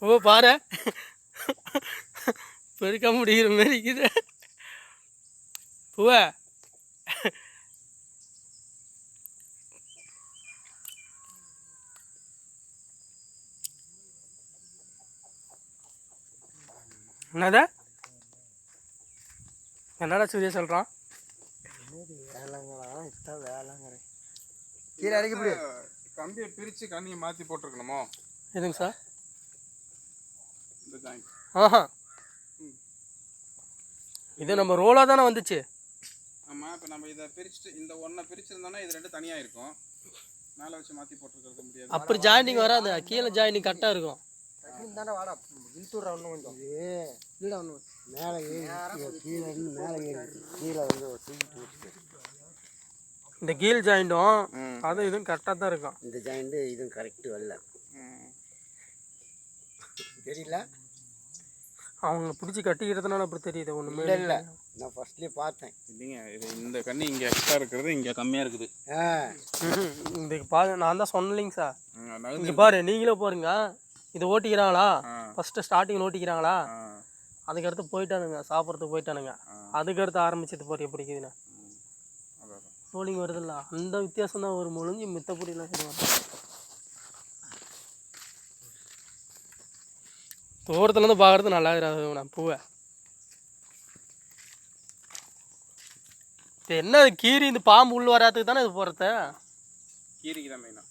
பூவை பாரு பெருக்க முடிகிற மாதிரி இருக்குது பூவை. என்னடா என்னடா சூரிய சொல்கிறான்? வேலைங்கிறேன் கீழே இறக்கி இப்படி கம்பியை பிரித்து கண்ணியை மாற்றி போட்டிருக்கணுமோ? எதுங்க சார்? இந்த ஜாயிண்ட். ஆஹா, இது நம்ம ரோலாக தானே வந்துச்சு. ஆமாம், இப்போ நம்ம இதை பிரிச்சுட்டு இந்த ஒன்றை பிரிச்சுருந்தோன்னா இது ரெண்டு தனியாக இருக்கும். மேலே வச்சு மாற்றி போட்டிருக்கிறது முடியாது. அப்படி ஜாயிண்டிங் வராது, கீழே ஜாயிண்டிங் கரெக்டாக இருக்கும். தானே வாடா இழுத்துடுறா இன்னும் கொஞ்சம் இல்லைடா ஒன்று மேலே ஏறி கீழே இருந்து மேலே ஏறி கீழே வந்து தூக்கிட்டு வச்சுட்டு இந்த கீழ் ஜாயிண்ட்டும் அதுவும் இதுவும் கரெக்டாக தான் இருக்கும். இந்த ஜாயிண்ட்டு இதுவும் கரெக்டு வரல தெரியல. அவங்க பிடிச்சி கட்டிக்கிறதுனால அப்படி தெரியுது. ஒன்றுமே இல்லை, நான் ஃபர்ஸ்ட்லேயே பார்த்தேன். இல்லைங்க, இது இந்த கண்ணி இங்கே எக்ஸ்ட்ரா இருக்கிறது இங்கே கம்மியாக இருக்குது. இந்த பாரு, நான் தான் சொன்னலைங்க சார். இங்கே பாரு, நீங்களே பாருங்க. இது ஓட்டிக்கிறாங்களா? First starting ஓட்டிக்கிறாங்களா? அதுக்கடுத்து போயிட்டானுங்க, சாப்பிட்றதுக்கு போயிட்டானுங்க. அதுக்கடுத்து ஆரம்பிச்சது பாரு எப்படி இருக்குதுன்னு. ரோலிங் வருதில்ல, அந்த வித்தியாசம் தான் ஒரு முழுஞ்சி மித்தப்படிலாம் செய்வாங்க. தூரத்துலேருந்து பார்க்குறது நல்லா இருக்கிறது நான் பூவை. இப்போ என்ன கீரி இந்த பாம்பு உள்ள வராதுக்கு தானே இது போகிறது. கீரிக்கு தான் மெயினாக